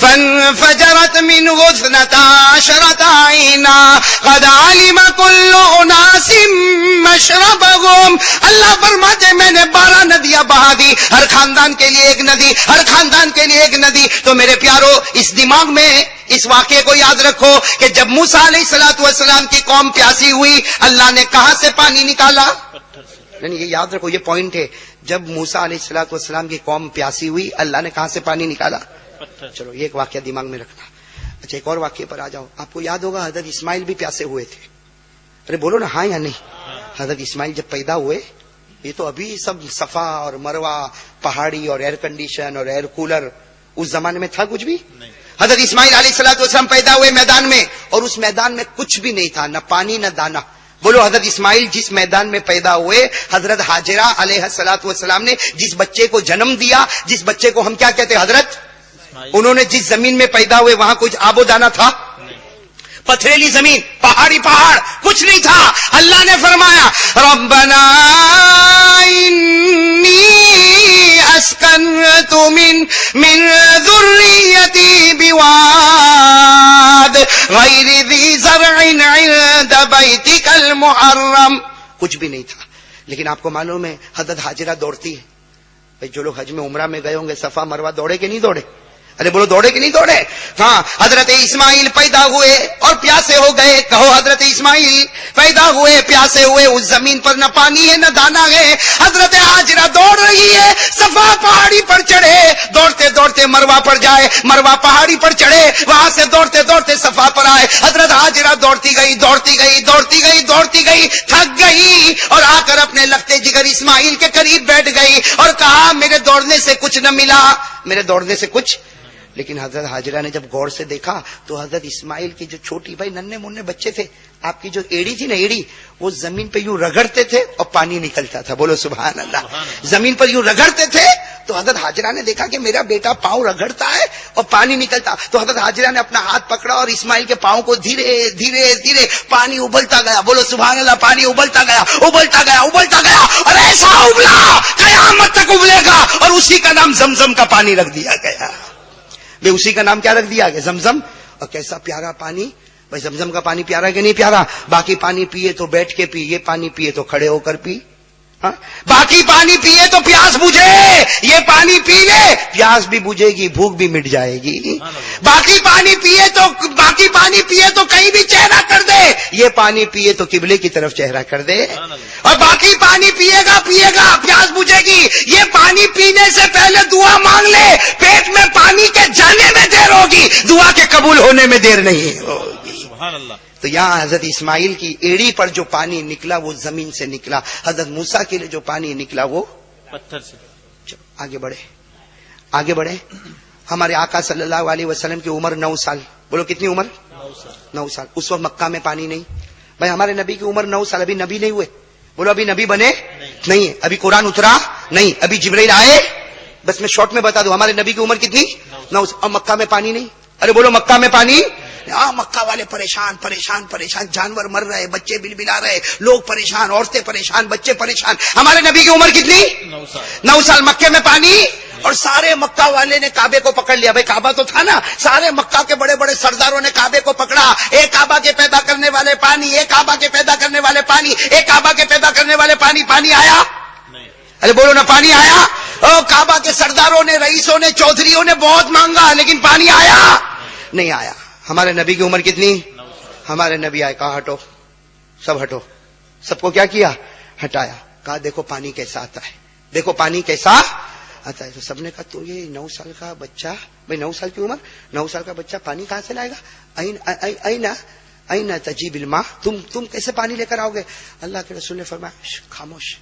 فَانْفَجَرَتْ مِنْهُ 12 عَيْنًا قَدْ عَلِمَ كُلُّ أُنَاسٍ مَشْرَبَهُمْ. اللہ فرماتے میں نے 12 ندیاں بہا دی، ہر خاندان کے لیے ایک ندی، ہر خاندان کے لیے ایک ندی. تو میرے پیارو اس دماغ میں اس واقعے کو یاد رکھو کہ جب موسیٰ علیہ السلام کی قوم پیاسی ہوئی اللہ نے کہاں سے پانی نکالا؟ نہیں یہ یاد رکھو، یہ پوائنٹ ہے. جب موسیٰ علیہ السلام کی قوم پیاسی ہوئی اللہ نے کہاں سے پانی نکالا؟ چلو یہ ایک واقعہ دماغ میں رکھنا. اچھا ایک اور واقعے پر آ جاؤ. آپ کو یاد ہوگا حضرت اسماعیل بھی پیاسے ہوئے تھے. ارے بولو نا ہاں یا نہیں. حضرت اسماعیل جب پیدا ہوئے یہ تو ابھی سب صفا اور مروہ پہاڑی اور ایئر کنڈیشن اور ایئر کولر اس زمانے میں تھا کچھ بھی؟ حضرت اسماعیل علیہ السلام پیدا ہوئے میدان میں اور اس میدان میں کچھ بھی نہیں تھا، نہ پانی نہ دانا. بولو حضرت اسماعیل جس میدان میں پیدا ہوئے حضرت ہاجرہ علیہ السلام نے جس بچے کو جنم دیا، جس بچے کو ہم کیا کہتے ہیں حضرت، انہوں نے جس زمین میں پیدا ہوئے وہاں کچھ آب و دانا تھا؟ پتھریلی زمین، پہاڑی پہاڑ، کچھ نہیں تھا. اللہ نے فرمایا ربنا انی اسکنت من ذریتی بواد غیر ذی زرع عند بیتک المحرم. کچھ بھی نہیں تھا. لیکن آپ کو معلوم ہے حضرت ہاجرہ دوڑتی ہے. بھائی جو لوگ حج میں عمرہ میں گئے ہوں گے صفا مروہ دوڑے کہ نہیں دوڑے؟ ارے بولو دوڑے کہ نہیں دوڑے؟ ہاں. حضرت اسماعیل پیدا ہوئے اور پیاسے ہو گئے. کہو حضرت اسماعیل پیدا ہوئے پیاسے ہوئے، اس زمین پر نہ پانی ہے نہ دانا ہے. حضرت ہاجرہ دوڑ رہی ہے، صفا پہاڑی پر چڑھے، دوڑتے دوڑتے مروہ پر جائے، مروہ پہاڑی پر چڑھے، وہاں سے دوڑتے دوڑتے صفا پر آئے. حضرت ہاجرہ دوڑتی گئی دوڑتی گئی دوڑتی گئی دوڑتی گئی، تھک گئی اور آ کر اپنے لگتے جگر اسماعیل کے قریب بیٹھ گئی اور کہا میرے دوڑنے سے کچھ نہ ملا، میرے دوڑنے سے کچھ. لیکن حضرت ہاجرہ نے جب غور سے دیکھا تو حضرت اسماعیل کی جو چھوٹی بھائی ننھے منھے بچے تھے، آپ کی جو ایڑی تھی نا ایڑی، وہ زمین پہ یوں رگڑتے تھے اور پانی نکلتا تھا. بولو سبحان اللہ. زمین پر یوں رگڑتے تھے تو حضرت ہاجرہ نے دیکھا کہ میرا بیٹا پاؤں رگڑتا ہے اور پانی نکلتا. تو حضرت ہاجرہ نے اپنا ہاتھ پکڑا اور اسماعیل کے پاؤں کو دھیرے دھیرے دھیرے پانی ابلتا گیا. بولو سبحان اللہ. پانی ابلتا گیا ابلتا گیا ابلتا گیا اور ایسا ابلا قیامت تک ابلے گا اور اسی کا نام زمزم کا پانی رکھ دیا گیا. اسی کا نام کیا رکھ دیا گیا؟ زمزم. اور کیسا پیارا پانی. بھائی زمزم کا پانی پیارا کہ نہیں پیارا؟ باقی پانی پیے تو بیٹھ کے پی، یہ پانی پیے تو کھڑے ہو کر پی. باقی پانی پیے تو پیاس بجھے، یہ پانی پی لے پیاس بھی بجھے گی، بھوک بھی مٹ جائے گی. باقی پانی پیے تو کہیں بھی چہرہ کر دے، یہ پانی پیے تو قبلے کی طرف چہرہ کر دے. اور باقی پانی پیے گا پیاس بجھے گی، یہ پانی پینے سے پہلے دعا مانگ لے، پیٹ میں پانی کے جانے میں دیر ہوگی، دعا کے قبول ہونے میں دیر نہیں ہوگی. سبحان اللہ. تو یہاں حضرت اسماعیل کی ایڑی پر جو پانی نکلا وہ زمین سے نکلا. حضرت موسیٰ کے لیے جو پانی نکلا وہ پتھر سے. چلو آگے بڑھے. ہمارے آقا صلی اللہ علیہ وسلم کی عمر 9 سال. بولو کتنی عمر؟ 9 سال. اس وقت مکہ میں پانی نہیں. بھائی ہمارے نبی کی عمر 9 سال. ابھی نبی نہیں ہوئے. بولو ابھی نبی بنے نہیں. ابھی قرآن اترا نہیں. ابھی جبرائیل آئے. بس میں شارٹ میں بتا دوں ہمارے نبی کی عمر کتنی؟ 9 سال. اور مکہ میں پانی نہیں. ارے بولو مکہ میں پانی. مکہ والے پریشان، جانور مر رہے، بچے بلبلا رہے، لوگ پریشان، عورتیں پریشان، بچے پریشان. ہمارے نبی کی عمر کتنی؟ 9 سال. مکے میں پانی. اور سارے مکہ والے نے کعبے کو پکڑ لیا. بھائی کعبہ تو تھا نا. سارے مکہ کے بڑے بڑے سرداروں نے کعبے کو پکڑا. ایک کعبہ کے پیدا کرنے والے پانی، ایک کعبہ کے پیدا کرنے والے پانی، ایک کعبہ کے پیدا کرنے والے پانی. پانی آیا؟ ارے بولو نا پانی آیا؟ کعبہ کے سرداروں نے، رئیسوں نے، چودھریوں نے بہت مانگا لیکن پانی آیا نہیں آیا. ہمارے نبی کی عمر کتنی؟ ہمارے نبی آئے، کہا ہٹو، سب ہٹو. سب کو کیا کیا؟ ہٹایا. کہا دیکھو پانی کیسا آتا ہے، دیکھو پانی کیسا آتا ہے. تو سب نے کہا تو یہ 9 سال کا بچہ، بھائی 9 سال کی عمر، 9 سال کا بچہ پانی کہاں سے لائے گا؟ اینا تجیب الماء، تم کیسے پانی لے کر آؤ گے؟ اللہ کے رسول نے فرمایا خاموش،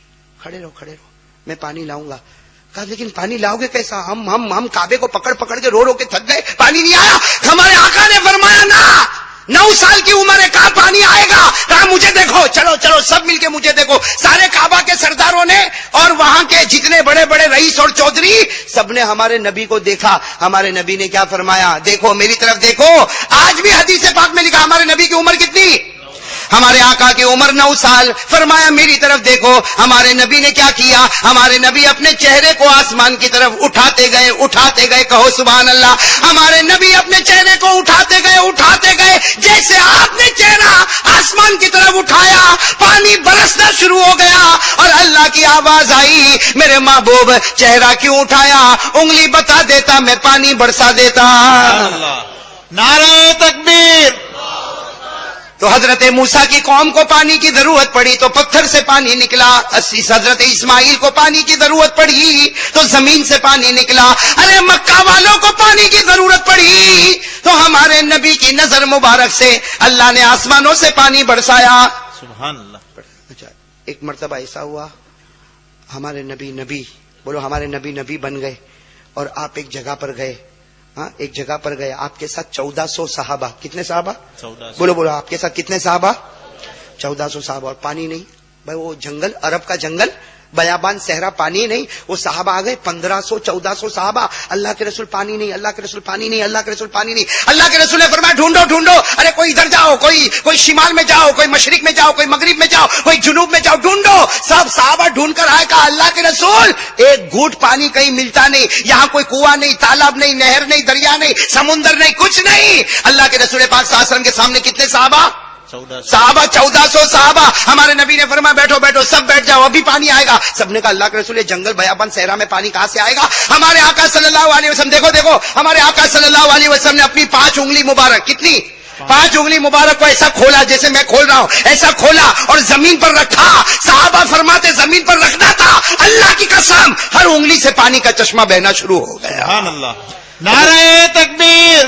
کھڑے رہو، میں پانی لاؤں گا. کہا لیکن پانی لاؤ گے کیسا؟ ہم کعبے کو پکڑ کے رو کے تھک گئے، پانی نہیں آیا. ہمارے آقا نے فرمایا نا، 9 سال کی عمر ہے، کہاں پانی آئے گا؟ کہا مجھے دیکھو، چلو سب مل کے مجھے دیکھو. سارے کعبہ کے سرداروں نے اور وہاں کے جتنے بڑے بڑے رئیس اور چودھری سب نے ہمارے نبی کو دیکھا. ہمارے نبی نے کیا فرمایا؟ دیکھو میری طرف دیکھو. آج بھی حدیث پاک میں لکھا ہمارے نبی کی عمر کتنی؟ ہمارے آقا کی عمر 9 سال. فرمایا میری طرف دیکھو. ہمارے نبی نے کیا کیا؟ ہمارے نبی اپنے چہرے کو آسمان کی طرف اٹھاتے گئے، کہو سبحان اللہ. ہمارے نبی اپنے چہرے کو اٹھاتے گئے. جیسے آپ نے چہرہ آسمان کی طرف اٹھایا، پانی برسنا شروع ہو گیا اور اللہ کی آواز آئی، میرے محبوب چہرہ کیوں اٹھایا؟ انگلی بتا دیتا، میں پانی برسا دیتا. نعرہ تکبیر. تو حضرت موسیٰ کی قوم کو پانی کی ضرورت پڑی تو پتھر سے پانی نکلا. حضرت اسماعیل کو پانی کی ضرورت پڑی تو زمین سے پانی نکلا. ارے مکہ والوں کو پانی کی ضرورت پڑی تو ہمارے نبی کی نظر مبارک سے اللہ نے آسمانوں سے پانی برسایا. سبحان اللہ. اچھا، ایک مرتبہ ایسا ہوا ہمارے نبی بولو، ہمارے نبی بن گئے اور آپ ایک جگہ پر گئے. ہاں، ایک جگہ پر گئے، آپ کے ساتھ 1400 صحابہ. کتنے صحابہ؟ 1400. بولو آپ کے ساتھ کتنے صحابہ؟ 1400 صحابہ. اور پانی نہیں بھائی، وہ جنگل، عرب کا جنگل، بیابان صحرا، پانی نہیں. وہ صحابہ آ گئے 1500 1400 صحابہ. اللہ کے رسول پانی نہیں، اللہ کے رسول پانی نہیں، اللہ کے رسول پانی نہیں. اللہ کے رسول نے فرمایا ڈھونڈو. ارے کوئی ادھر جاؤ، کوئی شمال میں جاؤ، کوئی مشرق میں جاؤ، کوئی مغرب میں جاؤ، کوئی جنوب میں جاؤ، ڈھونڈو. سب صحابہ ڈھونڈ کر آئے. کہا اللہ کے رسول ایک گھوٹ پانی کہیں ملتا نہیں، یہاں کوئی کنواں نہیں، تالاب نہیں، نہر نہیں، دریا نہیں، سمندر نہیں، کچھ نہیں. اللہ کے رسول پاک صلی اللہ علیہ وسلم کے سامنے کتنے صحابہ؟ 1400 صحابہ. ہمارے نبی نے فرمایا بیٹھو، سب بیٹھ جاؤ، ابھی پانی آئے گا. سب نے کہا اللہ کے رسول جنگل بیابان صحرا میں پانی کہاں سے آئے گا؟ ہمارے آقا صلی اللہ علیہ وسلم دیکھو ہمارے آقا صلی اللہ علیہ وسلم نے اپنی 5 انگلی مبارک، کتنی؟ 5 انگلی مبارک کو ایسا کھولا جیسے میں کھول رہا ہوں، ایسا کھولا اور زمین پر رکھا. صحابہ فرماتے زمین پر رکھنا تھا، اللہ کی قسم ہر انگلی سے پانی کا چشمہ بہنا شروع ہو گیا. سبحان اللہ. نعرہ تکبیر.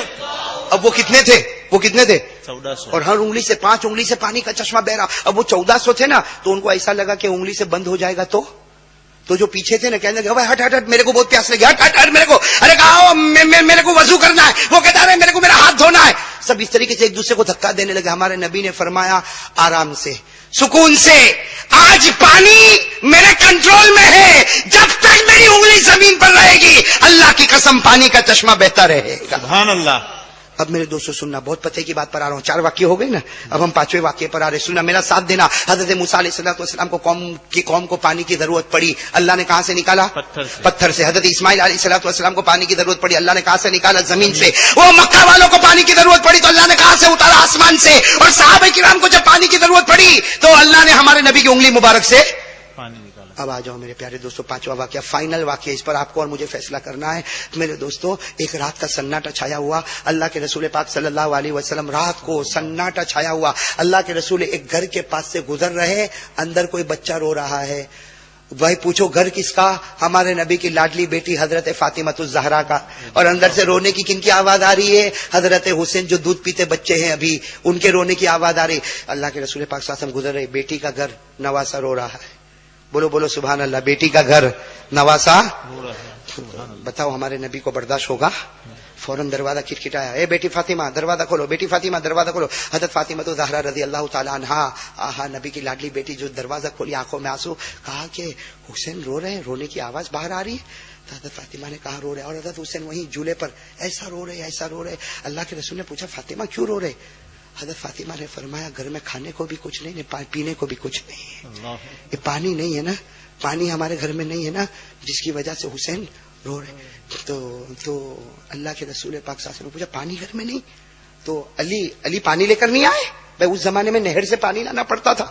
اب وہ کتنے تھے؟ 1400. اور ہر انگلی سے 5 انگلی سے پانی کا چشمہ بہ رہا. اب وہ 1400 تھے نا، تو ان کو ایسا لگا کہ انگلی سے بند ہو جائے گا. تو جو پیچھے تھے نا کہنے لگے ہٹ، میرے کو بہت پیاس لگی، ہٹ میرے کو. ارے کہا میرے کو وضو کرنا ہے. وہ کہتا ہے میرے کو میرا ہاتھ دھونا ہے. سب اس طریقے سے ایک دوسرے کو دھکا دینے لگے. ہمارے نبی نے فرمایا آرام سے، سکون سے، آج پانی میرے کنٹرول میں ہے. جب تک میری انگلی زمین پر رہے گی اللہ کی قسم پانی کا چشمہ بہتا رہے گا. سبحان اللہ. اب میرے دوستو سننا، بہت پتے کی بات پر آ رہا ہوں. 4 واقعے ہو گئے نا، اب ہم 5ویں واقعے پر آ رہے. سننا، میرا ساتھ دینا. حضرت موسیٰ علیہ السلام کو قوم کو پانی کی ضرورت پڑی. اللہ نے کہاں سے نکالا؟ پتھر سے. حضرت اسماعیل علیہ السلام کو پانی کی ضرورت پڑی. اللہ نے کہاں سے نکالا؟ زمین سے. وہ مکہ والوں کو پانی کی ضرورت پڑی تو اللہ نے کہاں سے اتارا؟ آسمان سے. اور صحابہ کرام کو جب پانی کی ضرورت پڑی تو اللہ نے ہمارے نبی کی انگلی مبارک سے پانی نکالا. اب آ جاؤ میرے پیارے دوستو، 5واں واقعہ، فائنل واقعہ. اس پر آپ کو اور مجھے فیصلہ کرنا ہے. میرے دوستو، ایک رات کا سناٹا چھایا ہوا. اللہ کے رسول پاک صلی اللہ علیہ وسلم رات کو سناٹا چھایا ہوا. اللہ کے رسول ایک گھر کے پاس سے گزر رہے. اندر کوئی بچہ رو رہا ہے. بھائی پوچھو گھر کس کا؟ ہمارے نبی کی لاڈلی بیٹی حضرت فاطمہ الزہرا کا. اور اندر سے رونے کی کن کی آواز آ رہی ہے؟ حضرت حسین جو دودھ پیتے بچے ہیں ابھی، ان کے رونے کی آواز آ رہی. اللہ کے رسول پاک صلی اللہ علیہ وسلم گزر رہے. بیٹی کا گھر نواسا رو رہا ہے. بولو سبحان اللہ. بیٹی کا گھر نواسا. بتاؤ ہمارے نبی کو برداشت ہوگا؟ فوراً دروازہ کھٹکھٹایا. اے بیٹی فاطمہ دروازہ کھولو، بیٹی فاطمہ دروازہ کھولو. حضرت فاطمہ تو زہرا رضی اللہ تعالی عنہا، آہا نبی کی لاڈلی بیٹی جو دروازہ کھولی، آنکھوں میں آنسو. کہا کہ حسین رو رہے ہیں، رونے کی آواز باہر آ رہی ہے. تو حضرت فاطمہ نے کہا رو رہے. اور حضرت حسین وہیں جھولے پر ایسا رو رہے. اللہ کے رسول نے پوچھا فاطمہ کیوں رو رہے؟ حضرت فاطمہ نے فرمایا گھر میں کھانے کو بھی کچھ نہیں، پینے کو بھی کچھ نہیں ہے. یہ پانی نہیں ہے نا، پانی ہمارے گھر میں نہیں ہے نا، جس کی وجہ سے حسین رو رہے. تو اللہ کے رسول پاک صلی اللہ علیہ وسلم نے پوچھا پانی گھر میں نہیں؟ تو علی پانی لے کر نہیں آئے؟ بھائی اس زمانے میں نہر سے پانی لانا پڑتا تھا.